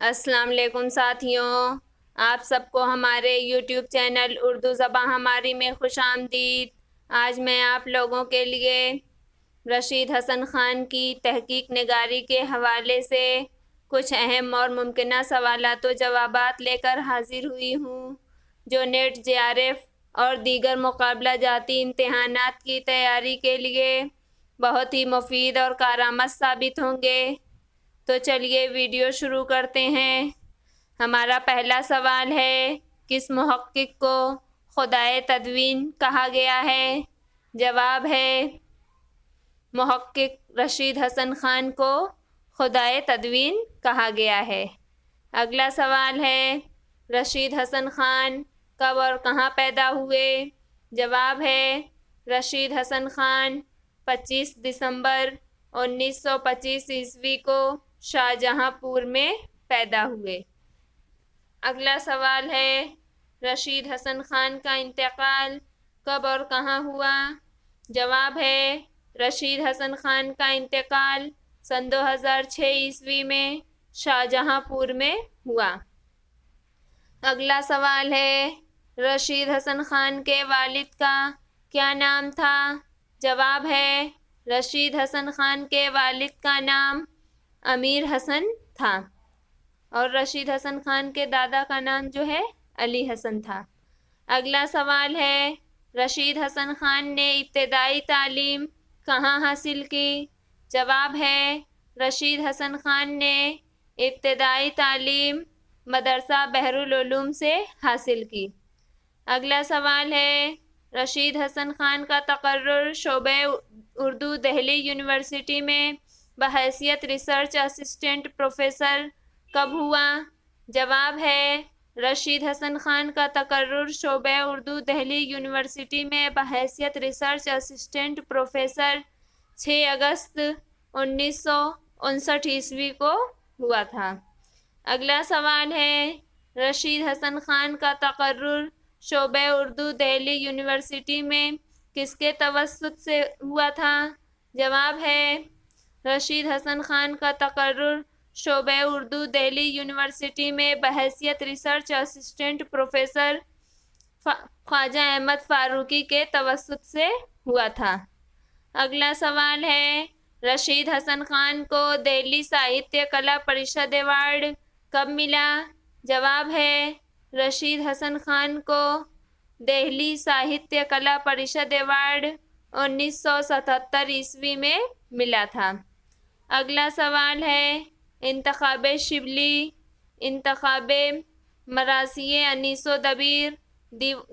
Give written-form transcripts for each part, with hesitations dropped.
السلام علیکم ساتھیوں، آپ سب کو ہمارے یوٹیوب چینل اردو زبان ہماری میں خوش آمدید۔ آج میں آپ لوگوں کے لیے رشید حسن خان کی تحقیق نگاری کے حوالے سے کچھ اہم اور ممکنہ سوالات و جوابات لے کر حاضر ہوئی ہوں، جو نیٹ جے آر ایف اور دیگر مقابلہ جاتی امتحانات کی تیاری کے لیے بہت ہی مفید اور کارآمد ثابت ہوں گے۔ تو چلیے ویڈیو شروع کرتے ہیں۔ ہمارا پہلا سوال ہے، کس محقق کو خدائے تدوین کہا گیا ہے؟ جواب ہے محقق رشید حسن خان کو خدائے تدوین کہا گیا ہے۔ اگلا سوال ہے، رشید حسن خان کب اور کہاں پیدا ہوئے؟ جواب ہے رشید حسن خان 25 دسمبر 1925 عیسوی کو شاہجہاں پور میں پیدا ہوئے۔ اگلا سوال ہے، رشید حسن خان کا انتقال کب اور کہاں ہوا؟ جواب ہے رشید حسن خان کا انتقال سن 2006 عیسوی میں شاہجہاں پور میں ہوا۔ اگلا سوال ہے، رشید حسن خان کے والد کا کیا نام تھا؟ جواب ہے رشید حسن خان کے والد کا نام امیر حسن تھا، اور رشید حسن خان کے دادا کا نام جو ہے علی حسن تھا۔ اگلا سوال ہے، رشید حسن خان نے ابتدائی تعلیم کہاں حاصل کی؟ جواب ہے رشید حسن خان نے ابتدائی تعلیم مدرسہ بحرالعلوم سے حاصل کی۔ اگلا سوال ہے، رشید حسن خان کا تقرر شعبہ اردو دہلی یونیورسٹی میں بحیثیت ریسرچ اسسٹنٹ پروفیسر کب ہوا؟ جواب ہے رشید حسن خان کا تقرر شعبہ اردو دہلی یونیورسٹی میں بحیثیت ریسرچ اسسٹنٹ پروفیسر 6 اگست 1959 عیسوی کو ہوا تھا۔ اگلا سوال ہے، رشید حسن خان کا تقرر شعبہ اردو دہلی یونیورسٹی میں کس کے توسط سے ہوا تھا؟ جواب ہے رشید حسن خان کا تقرر شعبہ اردو دہلی یونیورسٹی میں بحیثیت research assistant professor Khwaja Ahmad Farooqui کے توسط سے ہوا تھا۔ اگلا سوال ہے، رشید حسن خان کو دہلی ساہتیہ کلا پریشد ایوارڈ کب ملا؟ جواب ہے رشید حسن خان کو دہلی ساہتیہ کلا پریشد ایوارڈ 1977 عیسوی میں ملا تھا۔ اگلا سوال ہے، انتخاب شبلی، انتخاب مرثیے انیس و دبیر،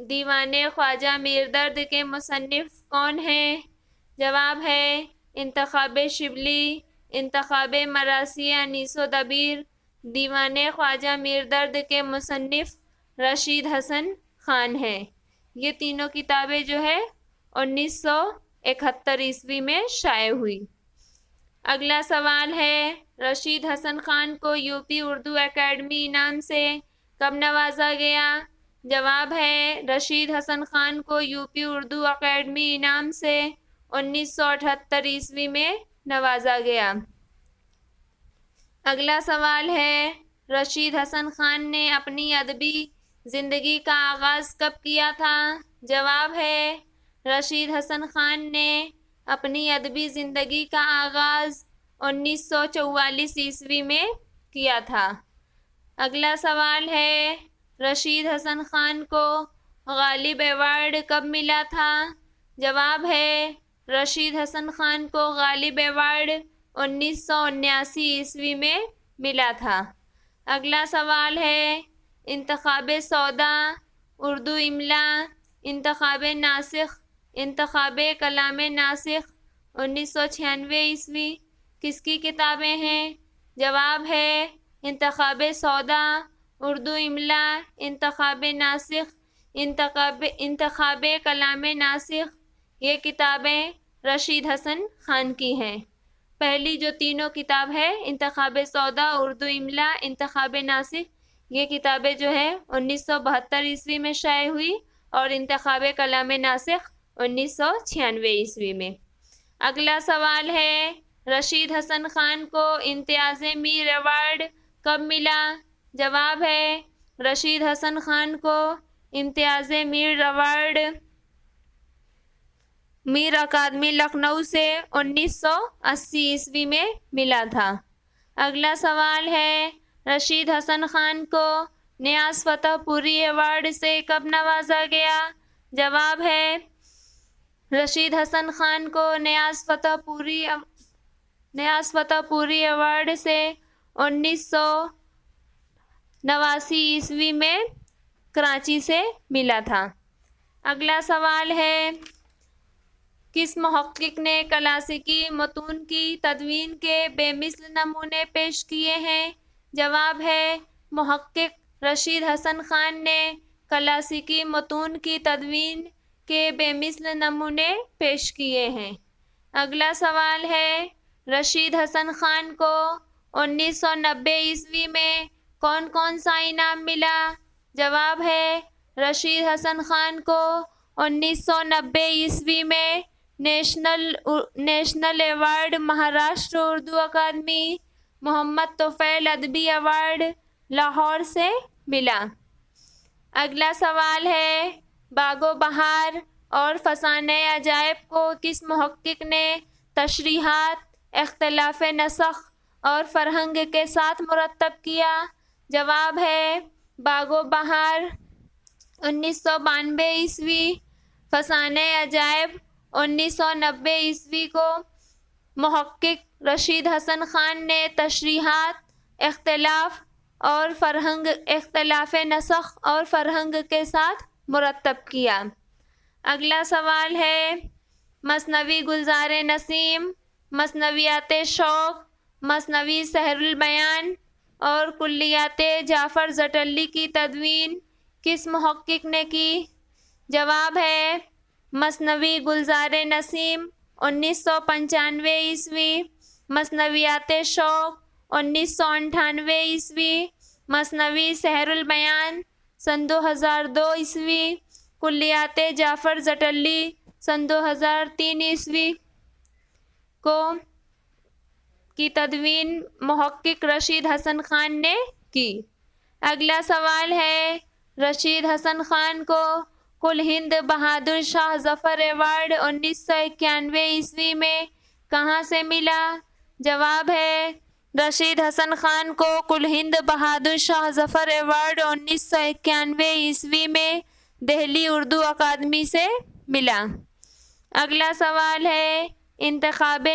دیوان خواجہ میردرد کے مصنف کون ہیں؟ جواب ہے انتخاب شبلی، انتخاب مرثیے انیس و دبیر، دیوان خواجہ میردرد کے مصنف رشید حسن خان ہیں۔ یہ تینوں کتابیں جو ہے 1971 عیسوی میں شائع ہوئی۔ اگلا سوال ہے، رشید حسن خان کو یو پی اردو اکیڈمی انعام سے کب نوازا گیا؟ جواب ہے رشید حسن خان کو یو پی اردو اکیڈمی انعام سے 1978 عیسوی میں نوازا گیا۔ اگلا سوال ہے، رشید حسن خان نے اپنی ادبی زندگی کا آغاز کب کیا تھا؟ جواب ہے رشید حسن خان نے اپنی ادبی زندگی کا آغاز 1944 عیسوی میں کیا تھا۔ اگلا سوال ہے، رشید حسن خان کو غالب ایوارڈ کب ملا تھا؟ جواب ہے رشید حسن خان کو غالب ایوارڈ 1979 عیسوی میں ملا تھا۔ اگلا سوال ہے، انتخاب سودا، اردو املا، انتخاب ناسخ، انتخاب کلام ناسخ 1996 عیسوی کس کی کتابیں ہیں؟ جواب ہے انتخاب سودا، اردو املا، انتخاب ناسخ، انتخاب کلام ناسخ، یہ کتابیں رشید حسن خان کی ہیں۔ پہلی جو تینوں کتاب ہے، انتخاب سودا، اردو املا، انتخاب ناسخ، یہ کتابیں جو ہے 1972 عیسوی میں شائع ہوئی، اور انتخاب کلام ناسخ 1996 عیسوی میں۔ اگلا سوال ہے، رشید حسن خان کو امتیاز میر ایوارڈ کب ملا؟ جواب ہے رشید حسن خان کو امتیاز میر ایوارڈ میر اکادمی لکھنؤ سے 1980 میں ملا تھا۔ اگلا سوال ہے رشید حسن خان کو نیاز فتح پوری ایوارڈ سے کب نوازا گیا؟ جواب ہے رشید حسن خان کو نیاز فتح پوری ایوارڈ سے 1989 میں کراچی سے ملا تھا۔ اگلا سوال ہے کس محقق نے کلاسیکی متون کی تدوین کے بے مثل نمونے پیش کیے ہیں؟ جواب ہے محقق رشید حسن خان نے کلاسیکی متون کی تدوین کے بے مثل نمونے پیش کیے ہیں۔ اگلا سوال ہے رشید حسن خان کو 1990 میں کون سا انعام ملا؟ جواب ہے رشید حسن خان کو 1990 میں نیشنل ایوارڈ مہاراشٹر اردو اکادمی محمد توفیل ادبی ایوارڈ لاہور سے ملا۔ اگلا سوال ہے باغ و بہار اور فسانۂ عجائب کو کس محقق نے تشریحات، اختلاف نسخ اور فرہنگ کے ساتھ مرتب کیا؟ جواب ہے باغ و بہار 1992، فسانۂ عجائب 1990 کو محقق رشید حسن خان نے تشریحات، اختلاف نسخ اور فرہنگ کے ساتھ مرتب کیا۔ اگلا سوال ہے مثنوی گلزار نسیم، مثنویات شوق، مثنوی سحر البیان اور کلیات جعفر زٹلی کی تدوین کس محقق نے کی؟ جواب ہے مثنوی گلزار نسیم 1995، مثنویات شوق 1998، مثنوی سحر البیان 2002، کلیات جعفر زٹلی 2003 کی تدوین محقق رشید حسن خان نے کی۔ اگلا سوال ہے رشید حسن خان کو کل ہند بہادر شاہ ظفر ایوارڈ 1991 میں کہاں سے ملا؟ جواب ہے رشید حسن خان کو کل ہند بہادر شاہ ظفر ایوارڈ 1991 میں دہلی اردو اکادمی سے ملا۔ اگلا سوال ہے انتخاب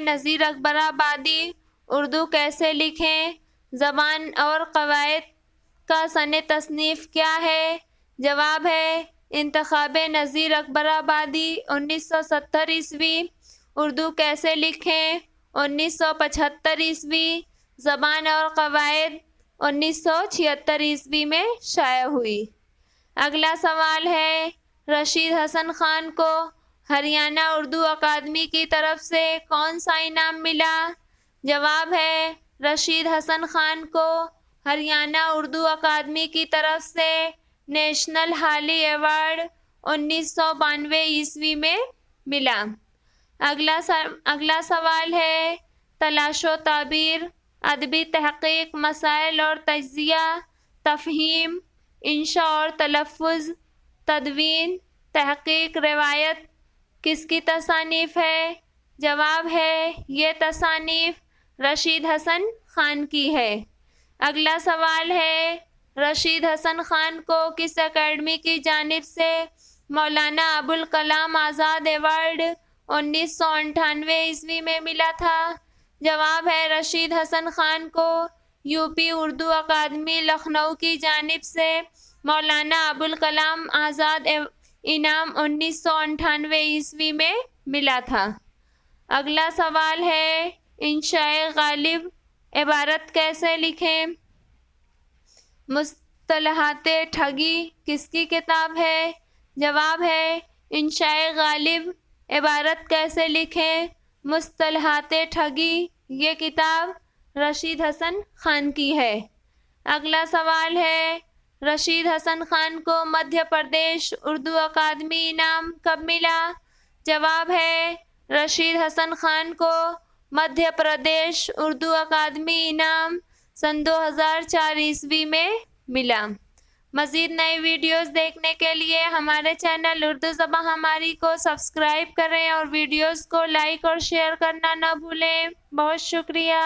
نظیر اکبر آبادی اردو کیسے لکھیں؟ زبان اور قواعد کا سن تصنیف کیا ہے؟ جواب ہے انتخاب نظیر اکبر آبادی 1970، اردو کیسے لکھیں 1975، زبان اور قواعد 1976 میں شائع ہوئی۔ اگلا سوال ہے رشید حسن خان کو ہریانہ اردو اکادمی کی طرف سے کون سا انعام ملا؟ جواب ہے رشید حسن خان کو ہریانہ اردو اکادمی کی طرف سے نیشنل حالی ایوارڈ 1992 میں ملا۔ اگلا سوال ہے تلاش و تعبیر، ادبی تحقیق، مسائل اور تجزیہ، تفہیم، انشاء اور تلفظ، تدوین، تحقیق، روایت کس کی تصانیف ہے؟ جواب ہے یہ تصانیف رشید حسن خان کی ہے۔ اگلا سوال ہے رشید حسن خان کو کس اکیڈمی کی جانب سے مولانا ابوالکلام آزاد ایوارڈ 1998 میں ملا تھا؟ جواب ہے رشید حسن خان کو یوپی اردو اکادمی لکھنؤ کی جانب سے مولانا ابوالکلام آزاد انعام 1998 میں ملا تھا۔ اگلا سوال ہے انشاء غالب عبارت کیسے لکھیں؟ مصطلحات ٹھگی کس کی کتاب ہے؟ جواب ہے انشاء غالب عبارت کیسے لکھیں مصطلحات ٹھگی یہ کتاب رشید حسن خان کی ہے۔ اگلا سوال ہے رشید حسن خان کو مدھیہ پردیش اردو اکادمی انعام کب ملا؟ جواب ہے رشید حسن خان کو مدھیہ پردیش اردو اکادمی انعام سن 2004 میں ملا۔ مزید نئی ویڈیوز دیکھنے کے لیے ہمارے چینل اردو زبان ہماری کو سبسکرائب کریں اور ویڈیوز کو لائک اور شیئر کرنا نہ بھولیں۔ بہت شکریہ۔